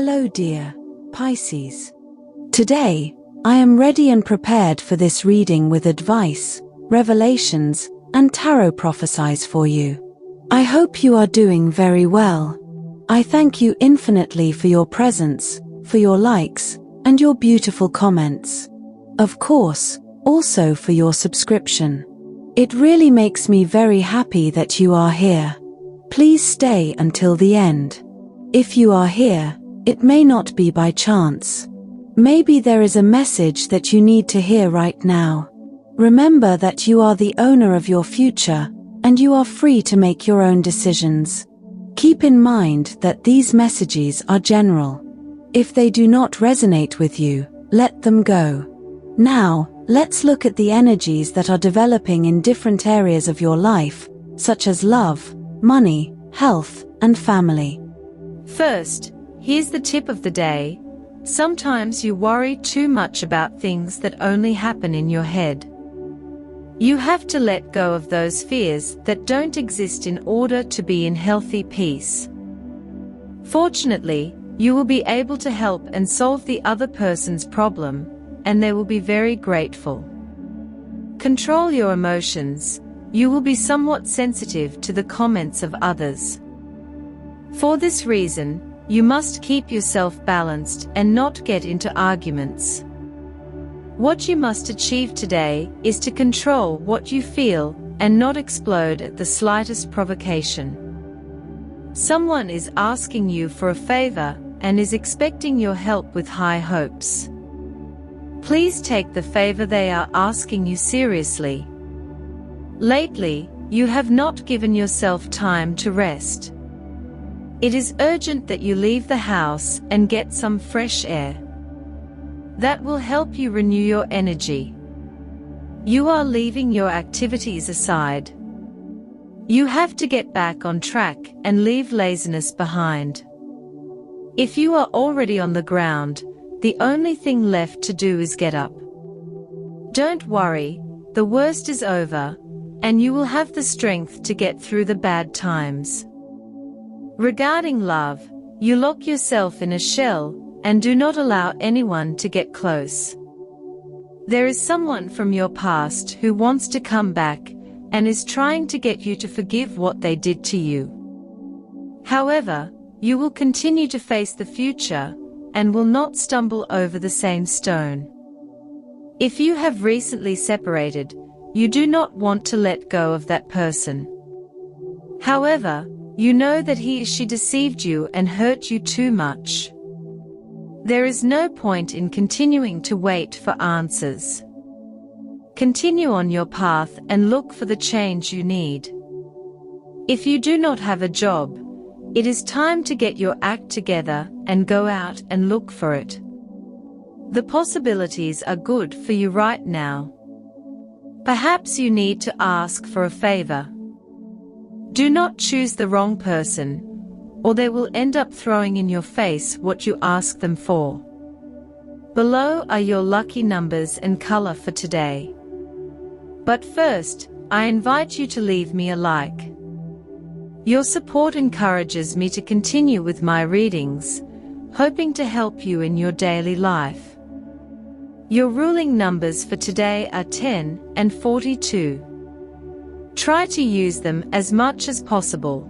Hello dear Pisces. Today, I am ready and prepared for this reading with advice, revelations, and tarot prophecies for you. I hope you are doing very well. I thank you infinitely for your presence, for your likes, and your beautiful comments. Of course, also for your subscription. It really makes me very happy that you are here. Please stay until the end. If you are here, it may not be by chance. Maybe there is a message that you need to hear right now. Remember that you are the owner of your future, and you are free to make your own decisions. Keep in mind that these messages are general. If they do not resonate with you, let them go. Now, let's look at the energies that are developing in different areas of your life, such as love, money, health, and family. First, here's the tip of the day. Sometimes you worry too much about things that only happen in your head. You have to let go of those fears that don't exist in order to be in healthy peace. Fortunately, you will be able to help and solve the other person's problem, and they will be very grateful. Control your emotions. You will be somewhat sensitive to the comments of others. For this reason, you must keep yourself balanced and not get into arguments. What you must achieve today is to control what you feel and not explode at the slightest provocation. Someone is asking you for a favor and is expecting your help with high hopes. Please take the favor they are asking you seriously. Lately, you have not given yourself time to rest. It is urgent that you leave the house and get some fresh air. That will help you renew your energy. You are leaving your activities aside. You have to get back on track and leave laziness behind. If you are already on the ground, the only thing left to do is get up. Don't worry, the worst is over, and you will have the strength to get through the bad times. Regarding love, you lock yourself in a shell and do not allow anyone to get close. There is someone from your past who wants to come back and is trying to get you to forgive what they did to you. However, you will continue to face the future and will not stumble over the same stone. If you have recently separated, you do not want to let go of that person. However, you know that he or she deceived you and hurt you too much. There is no point in continuing to wait for answers. Continue on your path and look for the change you need. If you do not have a job, it is time to get your act together and go out and look for it. The possibilities are good for you right now. Perhaps you need to ask for a favor. Do not choose the wrong person, or they will end up throwing in your face what you ask them for. Below are your lucky numbers and color for today. But first, I invite you to leave me a like. Your support encourages me to continue with my readings, hoping to help you in your daily life. Your ruling numbers for today are 10 and 42. Try to use them as much as possible.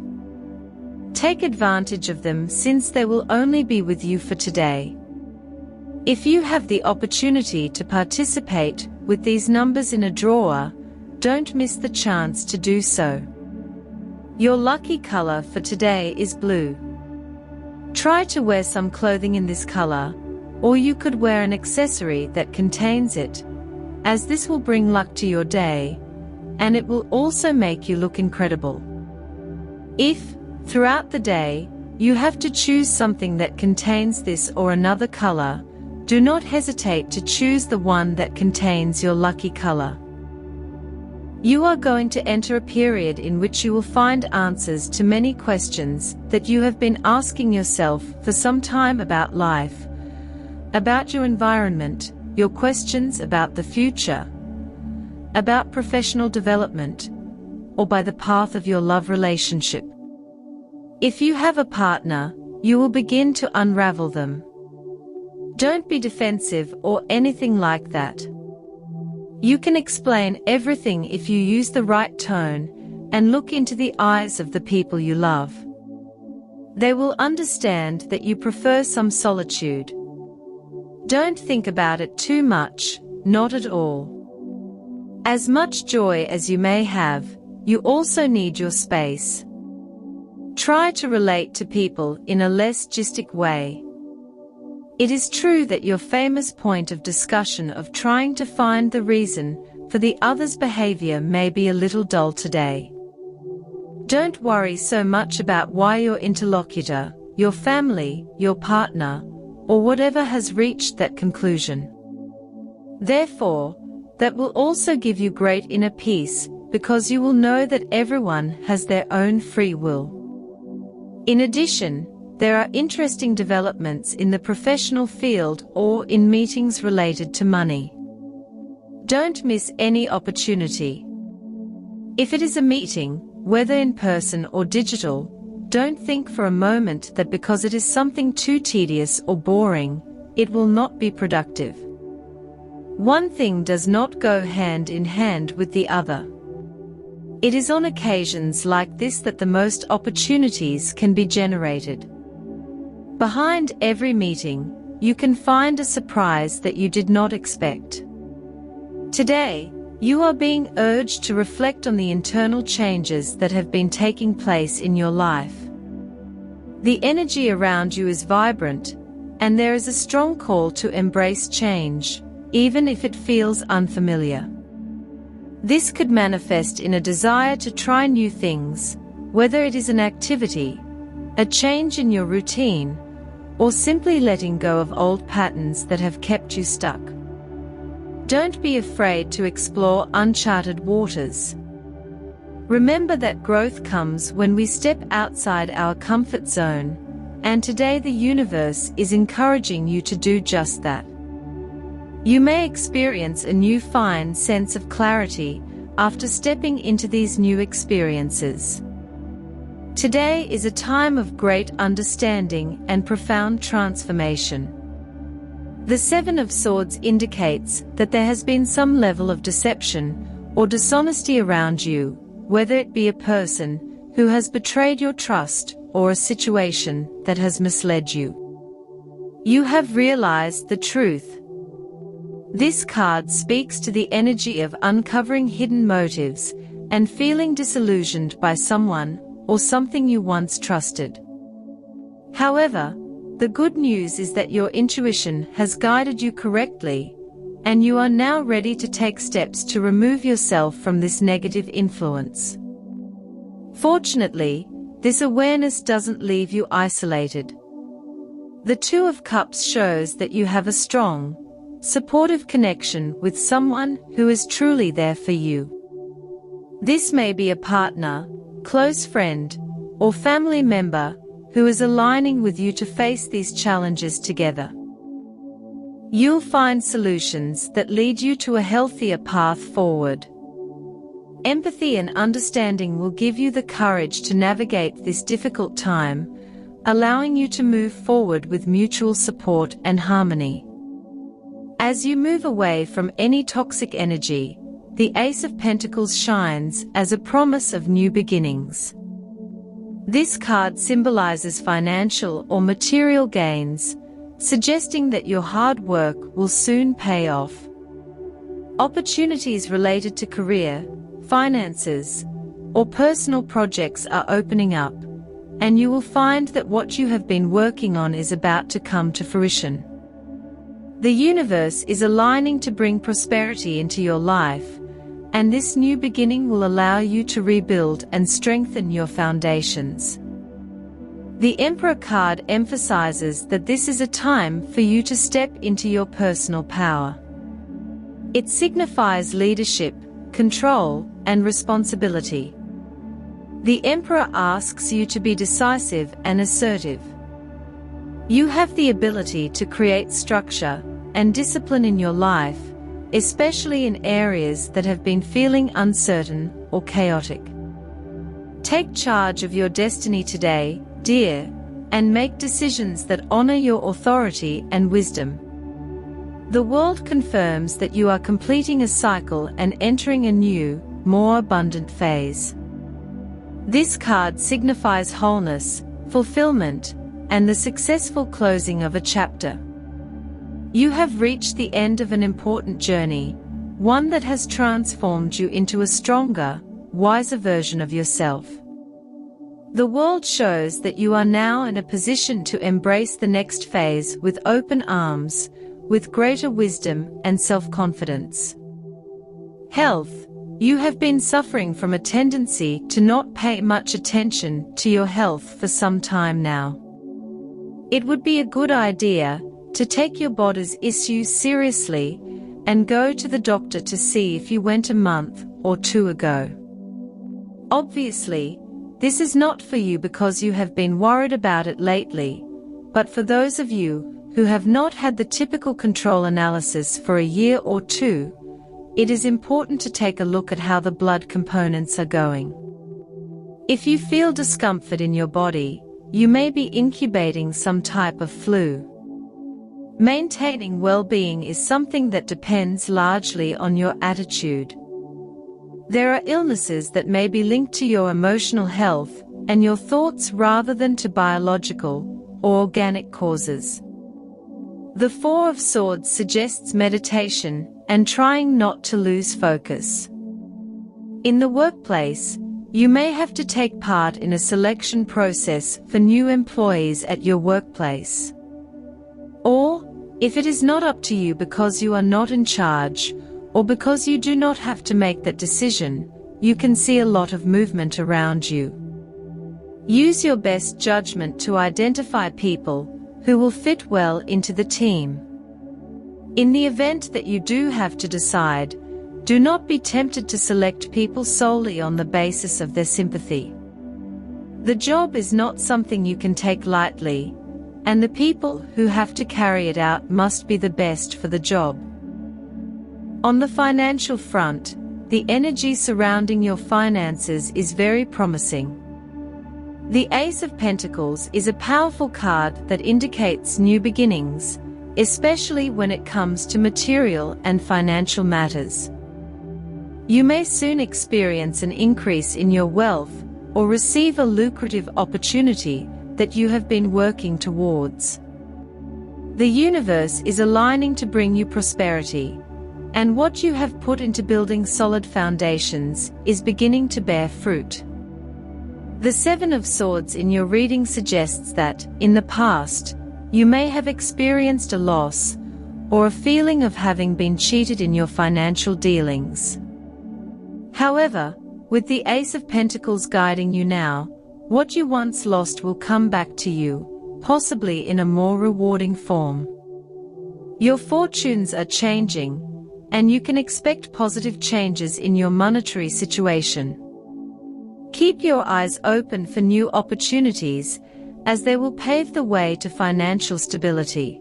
Take advantage of them since they will only be with you for today. If you have the opportunity to participate with these numbers in a draw, don't miss the chance to do so. Your lucky color for today is blue. Try to wear some clothing in this color, or you could wear an accessory that contains it, as this will bring luck to your day, and it will also make you look incredible. If, throughout the day, you have to choose something that contains this or another color, do not hesitate to choose the one that contains your lucky color. You are going to enter a period in which you will find answers to many questions that you have been asking yourself for some time about life, about your environment, your questions about the future, about professional development, or by the path of your love relationship. If you have a partner, you will begin to unravel them. Don't be defensive or anything like that. You can explain everything if you use the right tone and look into the eyes of the people you love. They will understand that you prefer some solitude. Don't think about it too much, not at all. As much joy as you may have, you also need your space. Try to relate to people in a less gistic way. It is true that your famous point of discussion of trying to find the reason for the other's behavior may be a little dull today. Don't worry so much about why your interlocutor, your family, your partner, or whatever has reached that conclusion. Therefore, that will also give you great inner peace, because you will know that everyone has their own free will. In addition, there are interesting developments in the professional field or in meetings related to money. Don't miss any opportunity. If it is a meeting, whether in person or digital, don't think for a moment that because it is something too tedious or boring, it will not be productive. One thing does not go hand in hand with the other. It is on occasions like this that the most opportunities can be generated. Behind every meeting, you can find a surprise that you did not expect. Today, you are being urged to reflect on the internal changes that have been taking place in your life. The energy around you is vibrant, and there is a strong call to embrace change, even if it feels unfamiliar. This could manifest in a desire to try new things, whether it is an activity, a change in your routine, or simply letting go of old patterns that have kept you stuck. Don't be afraid to explore uncharted waters. Remember that growth comes when we step outside our comfort zone, and today the universe is encouraging you to do just that. You may experience a new fine sense of clarity after stepping into these new experiences. Today is a time of great understanding and profound transformation. The Seven of Swords indicates that there has been some level of deception or dishonesty around you, whether it be a person who has betrayed your trust or a situation that has misled you. You have realized the truth. This card speaks to the energy of uncovering hidden motives and feeling disillusioned by someone or something you once trusted. However, the good news is that your intuition has guided you correctly, and you are now ready to take steps to remove yourself from this negative influence. Fortunately, this awareness doesn't leave you isolated. The Two of Cups shows that you have a strong, supportive connection with someone who is truly there for you. This may be a partner, close friend, or family member who is aligning with you to face these challenges together. You'll find solutions that lead you to a healthier path forward. Empathy and understanding will give you the courage to navigate this difficult time, allowing you to move forward with mutual support and harmony. As you move away from any toxic energy, the Ace of Pentacles shines as a promise of new beginnings. This card symbolizes financial or material gains, suggesting that your hard work will soon pay off. Opportunities related to career, finances, or personal projects are opening up, and you will find that what you have been working on is about to come to fruition. The universe is aligning to bring prosperity into your life, and this new beginning will allow you to rebuild and strengthen your foundations. The Emperor card emphasizes that this is a time for you to step into your personal power. It signifies leadership, control, and responsibility. The Emperor asks you to be decisive and assertive. You have the ability to create structure and discipline in your life, especially in areas that have been feeling uncertain or chaotic. Take charge of your destiny today, dear, and make decisions that honor your authority and wisdom. The world confirms that you are completing a cycle and entering a new, more abundant phase. This card signifies wholeness, fulfillment, and the successful closing of a chapter. You have reached the end of an important journey, one that has transformed you into a stronger, wiser version of yourself. The world shows that you are now in a position to embrace the next phase with open arms, with greater wisdom and self-confidence. Health. You have been suffering from a tendency to not pay much attention to your health for some time now. It would be a good idea to take your body's issues seriously and go to the doctor to see if you went a month or two ago. Obviously, this is not for you because you have been worried about it lately, but for those of you who have not had the typical control analysis for a year or two, it is important to take a look at how the blood components are going. If you feel discomfort in your body, you may be incubating some type of flu. Maintaining well-being is something that depends largely on your attitude. There are illnesses that may be linked to your emotional health and your thoughts rather than to biological or organic causes. The Four of Swords suggests meditation and trying not to lose focus. In the workplace, you may have to take part in a selection process for new employees at your workplace. Or, if it is not up to you because you are not in charge, or because you do not have to make that decision, you can see a lot of movement around you. Use your best judgment to identify people who will fit well into the team. In the event that you do have to decide, do not be tempted to select people solely on the basis of their sympathy. The job is not something you can take lightly, and the people who have to carry it out must be the best for the job. On the financial front, the energy surrounding your finances is very promising. The Ace of Pentacles is a powerful card that indicates new beginnings, especially when it comes to material and financial matters. You may soon experience an increase in your wealth or receive a lucrative opportunity that you have been working towards. The universe is aligning to bring you prosperity, and what you have put into building solid foundations is beginning to bear fruit. The Seven of Swords in your reading suggests that, in the past, you may have experienced a loss or a feeling of having been cheated in your financial dealings. However, with the Ace of Pentacles guiding you now, what you once lost will come back to you, possibly in a more rewarding form. Your fortunes are changing, and you can expect positive changes in your monetary situation. Keep your eyes open for new opportunities, as they will pave the way to financial stability.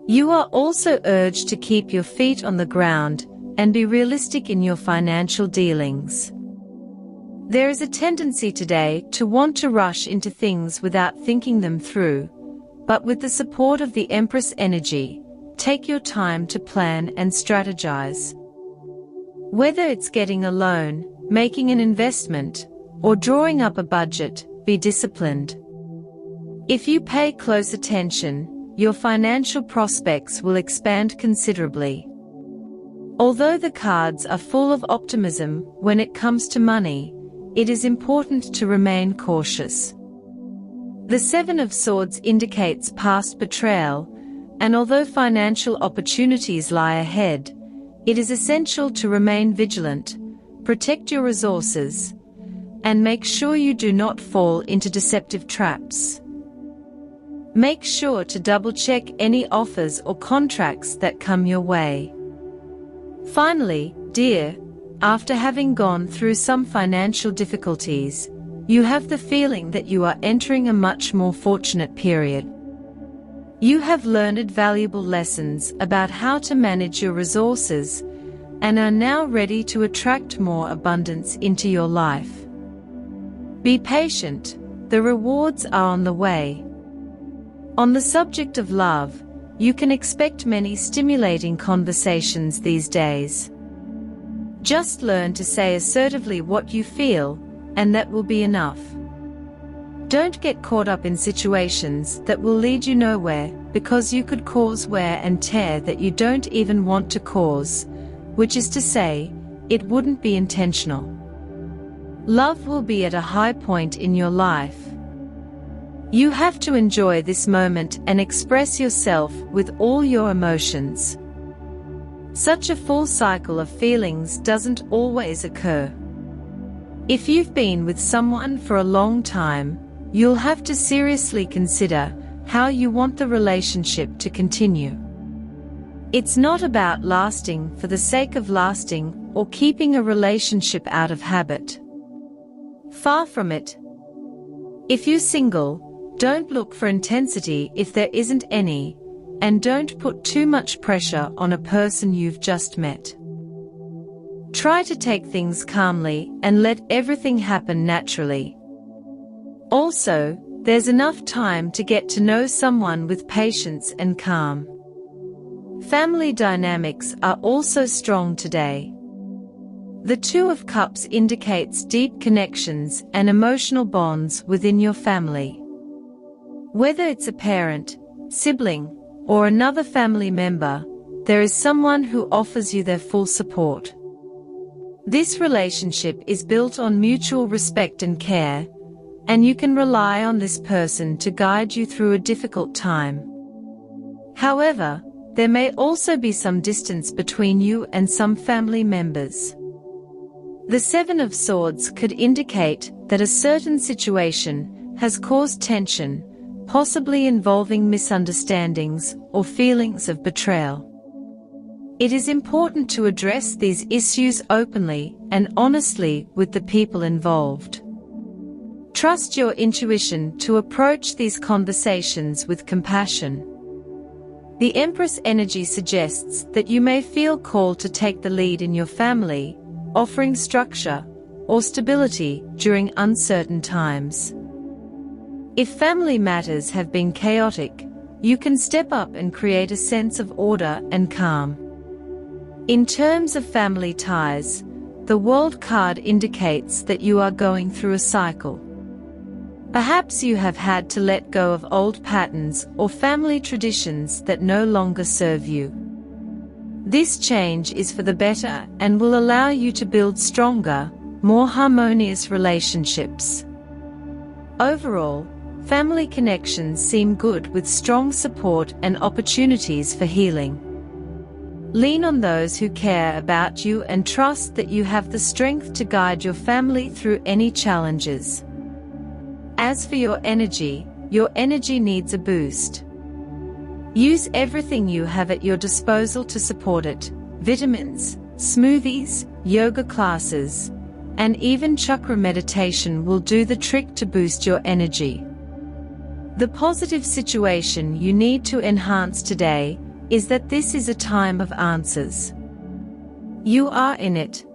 You are also urged to keep your feet on the ground and be realistic in your financial dealings. There is a tendency today to want to rush into things without thinking them through, but with the support of the Empress energy, take your time to plan and strategize. Whether it's getting a loan, making an investment, or drawing up a budget, be disciplined. If you pay close attention, your financial prospects will expand considerably. Although the cards are full of optimism when it comes to money, it is important to remain cautious. The Seven of Swords indicates past betrayal, and although financial opportunities lie ahead, it is essential to remain vigilant, protect your resources, and make sure you do not fall into deceptive traps. Make sure to double-check any offers or contracts that come your way. Finally, dear, after having gone through some financial difficulties, you have the feeling that you are entering a much more fortunate period. You have learned valuable lessons about how to manage your resources and are now ready to attract more abundance into your life. Be patient, the rewards are on the way. On the subject of love, you can expect many stimulating conversations these days. Just learn to say assertively what you feel, and that will be enough. Don't get caught up in situations that will lead you nowhere, because you could cause wear and tear that you don't even want to cause, which is to say, it wouldn't be intentional. Love will be at a high point in your life. You have to enjoy this moment and express yourself with all your emotions. Such a full cycle of feelings doesn't always occur. If you've been with someone for a long time, you'll have to seriously consider how you want the relationship to continue. It's not about lasting for the sake of lasting or keeping a relationship out of habit. Far from it. If you're single, don't look for intensity if there isn't any, and don't put too much pressure on a person you've just met. Try to take things calmly and let everything happen naturally. Also, there's enough time to get to know someone with patience and calm. Family dynamics are also strong today. The Two of Cups indicates deep connections and emotional bonds within your family. Whether it's a parent, sibling, or another family member, there is someone who offers you their full support. This relationship is built on mutual respect and care, and you can rely on this person to guide you through a difficult time. However, there may also be some distance between you and some family members. The Seven of Swords could indicate that a certain situation has caused tension, possibly involving misunderstandings or feelings of betrayal. It is important to address these issues openly and honestly with the people involved. Trust your intuition to approach these conversations with compassion. The Empress energy suggests that you may feel called to take the lead in your family, offering structure or stability during uncertain times. If family matters have been chaotic, you can step up and create a sense of order and calm. In terms of family ties, the World card indicates that you are going through a cycle. Perhaps you have had to let go of old patterns or family traditions that no longer serve you. This change is for the better and will allow you to build stronger, more harmonious relationships. Overall, family connections seem good with strong support and opportunities for healing. Lean on those who care about you and trust that you have the strength to guide your family through any challenges. As for your energy needs a boost. Use everything you have at your disposal to support it: vitamins, smoothies, yoga classes, and even chakra meditation will do the trick to boost your energy. The positive situation you need to enhance today is that this is a time of answers. You are in it.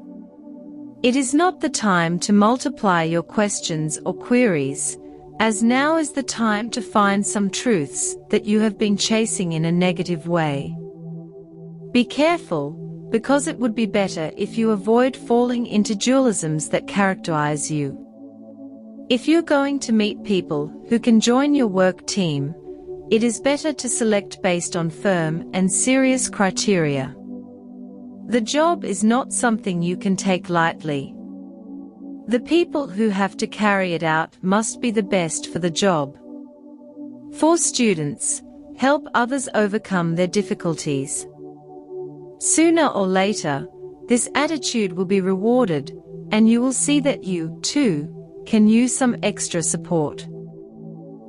It is not the time to multiply your questions or queries, as now is the time to find some truths that you have been chasing in a negative way. Be careful, because it would be better if you avoid falling into dualisms that characterize you. If you're going to meet people who can join your work team, it is better to select based on firm and serious criteria. The job is not something you can take lightly. The people who have to carry it out must be the best for the job. For students, help others overcome their difficulties. Sooner or later, this attitude will be rewarded, and you will see that you, too, can use some extra support.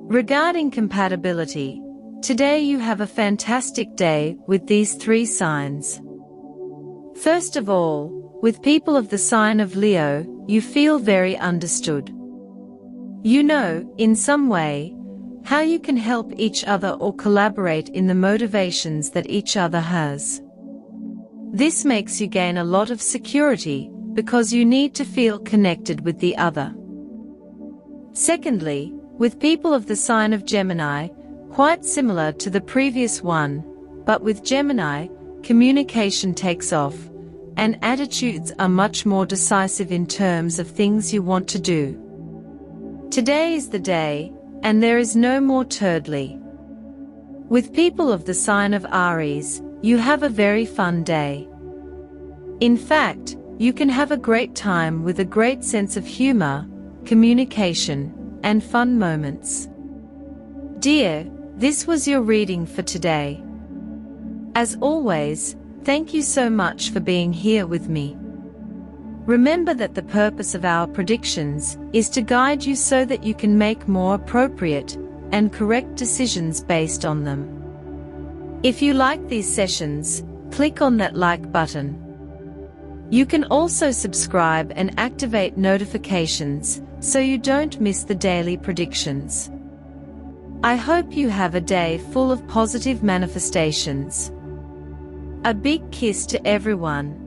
Regarding compatibility, today you have a fantastic day with these 3 signs. First of all, with people of the sign of Leo, you feel very understood. You know, in some way, how you can help each other or collaborate in the motivations that each other has. This makes you gain a lot of security, because you need to feel connected with the other. Secondly, with people of the sign of Gemini, quite similar to the previous one, but with Gemini, communication takes off, and attitudes are much more decisive in terms of things you want to do. Today is the day, and there is no more thirdly. With people of the sign of Aries, you have a very fun day. In fact, you can have a great time with a great sense of humor, communication, and fun moments. Dear, this was your reading for today. As always, thank you so much for being here with me. Remember that the purpose of our predictions is to guide you so that you can make more appropriate and correct decisions based on them. If you like these sessions, click on that like button. You can also subscribe and activate notifications so you don't miss the daily predictions. I hope you have a day full of positive manifestations. A big kiss to everyone.